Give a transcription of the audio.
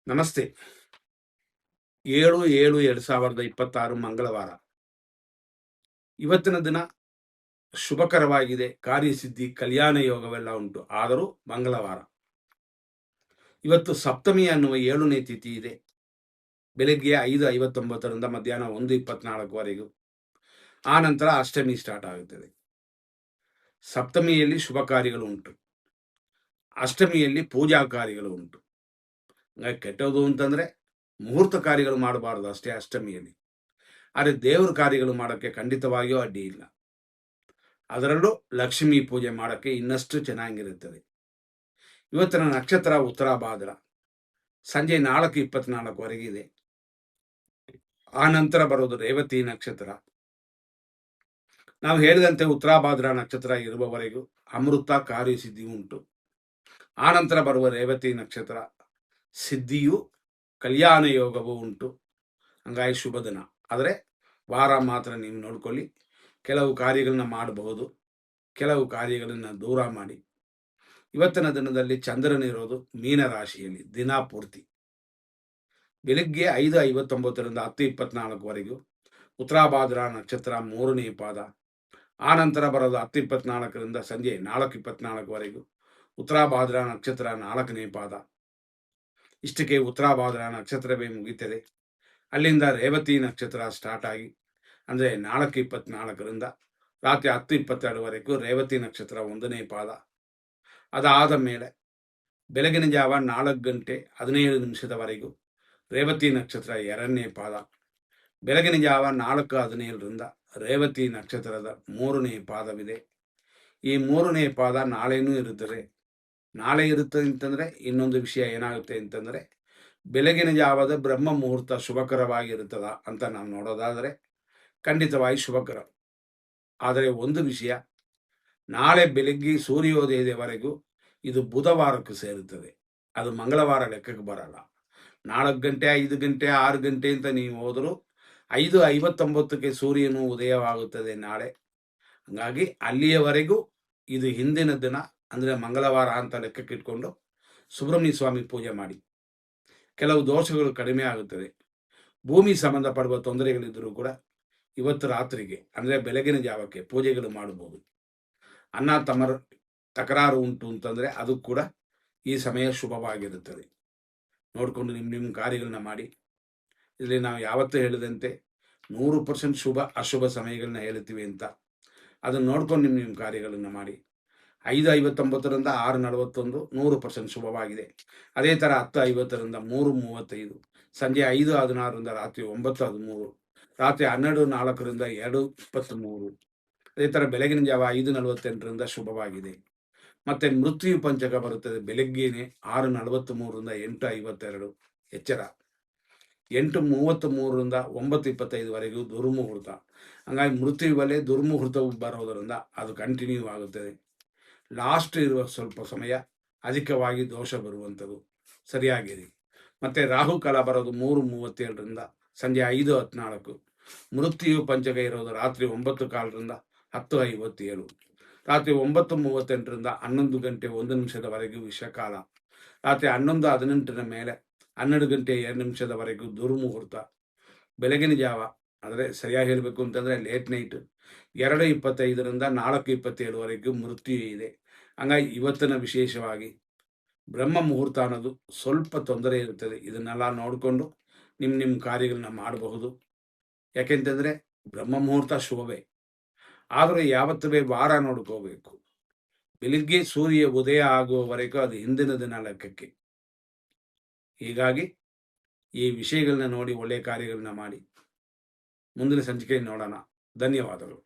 ನಮಸ್ತೆ. 7/7/2026 ಮಂಗಳವಾರ. ಇವತ್ತಿನ ದಿನ ಶುಭಕರವಾಗಿದೆ. ಕಾರ್ಯಸಿದ್ಧಿ, ಕಲ್ಯಾಣ ಯೋಗವೆಲ್ಲ ಉಂಟು. ಆದರೂ ಮಂಗಳವಾರ. ಇವತ್ತು ಸಪ್ತಮಿ ಅನ್ನುವ 7ನೇ ತಿಥಿ ಇದೆ. ಬೆಳಗ್ಗೆ 5:59ರಿಂದ ಮಧ್ಯಾಹ್ನ 1:24ವರೆಗೂ. ಆ ನಂತರ ಅಷ್ಟಮಿ ಸ್ಟಾರ್ಟ್ ಆಗುತ್ತದೆ. ಸಪ್ತಮಿಯಲ್ಲಿ ಶುಭ ಕಾರ್ಯಗಳು ಉಂಟು. ಅಷ್ಟಮಿಯಲ್ಲಿ ಪೂಜಾ ಕಾರ್ಯಗಳು ಉಂಟು. ಕೆಟ್ಟದು ಅಂತಂದರೆ ಮುಹೂರ್ತ ಕಾರ್ಯಗಳು ಮಾಡಬಾರ್ದು ಅಷ್ಟೇ ಅಷ್ಟಮಿಯಲ್ಲಿ. ಆದರೆ ದೇವರ ಕಾರ್ಯಗಳು ಮಾಡೋಕ್ಕೆ ಖಂಡಿತವಾಗಿಯೂ ಅಡ್ಡಿ ಇಲ್ಲ. ಅದರಲ್ಲೂ ಲಕ್ಷ್ಮೀ ಪೂಜೆ ಮಾಡೋಕ್ಕೆ ಇನ್ನಷ್ಟು ಚೆನ್ನಾಗಿರುತ್ತದೆ. ಇವತ್ತಿನ ನಕ್ಷತ್ರ ಉತ್ತರಾಭಾದ್ರ. ಸಂಜೆ 4:24ವರೆಗಿದೆ. ಆ ನಂತರ ಬರೋದು ರೇವತಿ ನಕ್ಷತ್ರ. ನಾವು ಹೇಳಿದಂತೆ ಉತ್ತರಾಭಾದ್ರ ನಕ್ಷತ್ರ ಇರುವವರೆಗೂ ಅಮೃತ ಕಾರ್ಯಸಿದ್ಧಿ ಉಂಟು. ಆ ನಂತರ ಬರುವ ರೇವತಿ ನಕ್ಷತ್ರ ಸಿದ್ಧಿಯು ಕಲ್ಯಾಣ ಯೋಗವೂ ಉಂಟು. ಹಂಗಾಗಿ ಶುಭ ದಿನ. ಆದರೆ ವಾರ ಮಾತ್ರ ನೀವು ನೋಡ್ಕೊಳ್ಳಿ. ಕೆಲವು ಕಾರ್ಯಗಳನ್ನ ಮಾಡಬಹುದು, ಕೆಲವು ಕಾರ್ಯಗಳನ್ನು ದೂರ ಮಾಡಿ. ಇವತ್ತಿನ ದಿನದಲ್ಲಿ ಚಂದ್ರನಿರೋದು ಮೀನರಾಶಿಯಲ್ಲಿ ದಿನ ಪೂರ್ತಿ. ಬೆಳಿಗ್ಗೆ 5:59ರಿಂದ 10:24ವರೆಗೂ ಉತ್ತರಾಭಾದ್ರ ನಕ್ಷತ್ರ 3ನೇ ಪಾದ. ಆ ನಂತರ ಬರೋದು 10:24ರಿಂದ ಸಂಜೆ 4:24ವರೆಗೂ ಉತ್ತರಾಭಾದ್ರ ನಕ್ಷತ್ರ 4ನೇ ಪಾದ. ಇಷ್ಟಕ್ಕೆ ಉತ್ತರಾಭಾದ್ರ ನಕ್ಷತ್ರವೇ ಮುಗಿತದೆ. ಅಲ್ಲಿಂದ ರೇವತಿ ನಕ್ಷತ್ರ ಸ್ಟಾರ್ಟ್ ಆಗಿ ಅಂದರೆ 4:24ರಿಂದ ರಾತ್ರಿ 10:22ವರೆಗೂ ರೇವತಿ ನಕ್ಷತ್ರ 1ನೇ ಪಾದ. ಅದಾದ ಮೇಲೆ ಬೆಳಗಿನ ಜಾವ 4:17ವರೆಗೂ ರೇವತಿ ನಕ್ಷತ್ರ 2ನೇ ಪಾದ. ಬೆಳಗಿನ ಜಾವ 4:17ರಿಂದ ರೇವತಿ ನಕ್ಷತ್ರದ 3ನೇ ಪಾದವಿದೆ. ಈ 3ನೇ ಪಾದ ನಾಳೆನೂ ಇರುತ್ತದೆ. ನಾಳೆ ಇರುತ್ತೆ ಅಂತಂದರೆ ಇನ್ನೊಂದು ವಿಷಯ ಏನಾಗುತ್ತೆ ಅಂತಂದರೆ, ಬೆಳಗಿನ ಜಾವದ ಬ್ರಹ್ಮ ಮುಹೂರ್ತ ಶುಭಕರವಾಗಿರುತ್ತದ ಅಂತ ನಾವು ನೋಡೋದಾದರೆ ಖಂಡಿತವಾಗಿ ಶುಭಕರ. ಆದರೆ ಒಂದು ವಿಷಯ, ನಾಳೆ ಬೆಳಗ್ಗೆ ಸೂರ್ಯೋದಯದವರೆಗೂ ಇದು ಬುಧವಾರಕ್ಕೆ ಸೇರುತ್ತದೆ. ಅದು ಮಂಗಳವಾರ ಲೆಕ್ಕಕ್ಕೆ ಬರಲ್ಲ. 4 ಗಂಟೆ 5 ಗಂಟೆ 6 ಗಂಟೆ ಅಂತ ನೀವು ಹೋದರೂ 5:59ಕ್ಕೆ ಸೂರ್ಯನು ಉದಯವಾಗುತ್ತದೆ ನಾಳೆ. ಹಾಗಾಗಿ ಅಲ್ಲಿಯವರೆಗೂ ಇದು ಹಿಂದಿನ ದಿನ ಅಂದರೆ ಮಂಗಳವಾರ ಅಂತ ಲೆಕ್ಕಕ್ಕೆ ಇಟ್ಕೊಂಡು ಸುಬ್ರಹ್ಮಣ್ಯ ಸ್ವಾಮಿ ಪೂಜೆ ಮಾಡಿ. ಕೆಲವು ದೋಷಗಳು ಕಡಿಮೆ ಆಗುತ್ತದೆ. ಭೂಮಿ ಸಂಬಂಧಪಡುವ ತೊಂದರೆಗಳಿದ್ದರೂ ಕೂಡ ಇವತ್ತು ರಾತ್ರಿಗೆ ಅಂದರೆ ಬೆಳಗಿನ ಜಾವಕ್ಕೆ ಪೂಜೆಗಳು ಮಾಡಬಹುದು. ಅಣ್ಣ ತಮ್ಮರ ತಕರಾರು ಉಂಟು ಅಂತಂದರೆ ಅದು ಕೂಡ ಈ ಸಮಯ ಶುಭವಾಗಿರುತ್ತದೆ. ನೋಡಿಕೊಂಡು ನಿಮ್ಮ ಕಾರ್ಯಗಳನ್ನ ಮಾಡಿ. ಇದರಲ್ಲಿ ನಾವು ಯಾವತ್ತೂ ಹೇಳಿದಂತೆ 100% ಶುಭ ಅಶುಭ ಸಮಯಗಳನ್ನ ಹೇಳ್ತೀವಿ ಅಂತ ಅದನ್ನು ನೋಡ್ಕೊಂಡು ನಿಮ್ಮ ಕಾರ್ಯಗಳನ್ನು ಮಾಡಿ. 5:59ರಿಂದ 6:41 100% ಶುಭವಾಗಿದೆ. ಅದೇ ಥರ 10:50ರಿಂದ 3:35, ಸಂಜೆ 5:16ರಿಂದ ರಾತ್ರಿ 9:13, ರಾತ್ರಿ 12:04ರಿಂದ 2:23, ಅದೇ ಥರ ಬೆಳಗಿನ ಜಾವ 5:48ರಿಂದ ಶುಭವಾಗಿದೆ. ಮತ್ತು ಮೃತ್ಯು ಪಂಚಕ ಬರುತ್ತದೆ ಬೆಳಗ್ಗೆನೆ 6:43ರಿಂದ 8:52 ಎಚ್ಚರ. 8:33ರಿಂದ 9:25ವರೆಗೂ ದುರ್ಮುಹೂರ್ತ. ಹಂಗಾಗಿ ಮೃತ್ಯುವಲ್ಲೇ ದುರ್ಮುಹೂರ್ತವು ಬರೋದರಿಂದ ಅದು ಕಂಟಿನ್ಯೂ ಆಗುತ್ತದೆ. ಲಾಸ್ಟ್ ಇರುವ ಸ್ವಲ್ಪ ಸಮಯ ಅಧಿಕವಾಗಿ ದೋಷ ಬರುವಂಥದ್ದು. ಸರಿಯಾಗಿರಿ. ಮತ್ತು ರಾಹುಕಾಲ ಬರೋದು 3:37ರಿಂದ ಸಂಜೆ 5:14. ಮೃತ್ಯು ಪಂಚಕ ಇರೋದು ರಾತ್ರಿ 9:15ರಿಂದ 10:57, ರಾತ್ರಿ 9:38ರಿಂದ 11 ಗಂಟೆ 1 ನಿಮಿಷದವರೆಗೂ ವಿಷಕಾಲ, ರಾತ್ರಿ 11:18 ಮೇಲೆ 12 ಗಂಟೆ 2 ನಿಮಿಷದವರೆಗೂ ದುರ್ಮುಹೂರ್ತ. ಬೆಳಗಿನ ಜಾವ ಅಂದರೆ ಸರಿಯಾಗಿ ಹೇಳಬೇಕು ಅಂತಂದರೆ ಲೇಟ್ ನೈಟ್ 2:25ರಿಂದ 4:27ವರೆಗೂ ಮೃತ್ಯು ಇದೆ. ಹಂಗಾಗಿ ಇವತ್ತಿನ ವಿಶೇಷವಾಗಿ ಬ್ರಹ್ಮ ಮುಹೂರ್ತ ಅನ್ನೋದು ಸ್ವಲ್ಪ ತೊಂದರೆ ಇರುತ್ತದೆ. ಇದನ್ನೆಲ್ಲ ನೋಡಿಕೊಂಡು ನಿಮ್ಮ ಕಾರ್ಯಗಳನ್ನ ಮಾಡಬಹುದು. ಯಾಕೆಂತಂದರೆ ಬ್ರಹ್ಮ ಮುಹೂರ್ತ ಶುಭವೇ, ಆದರೆ ಯಾವತ್ತೂ ವಾರ ನೋಡ್ಕೋಬೇಕು. ಬೆಳಿಗ್ಗೆ ಸೂರ್ಯ ಉದಯ ಆಗುವವರೆಗೂ ಅದು ಹಿಂದಿನ ದಿನ ಲೆಕ್ಕಕ್ಕೆ. ಹೀಗಾಗಿ ಈ ವಿಷಯಗಳನ್ನ ನೋಡಿ ಒಳ್ಳೆಯ ಕಾರ್ಯಗಳನ್ನ ಮಾಡಿ. ಮುಂದಿನ ಸಂಚಿಕೆ ನೋಡೋಣ. ಧನ್ಯವಾದಗಳು.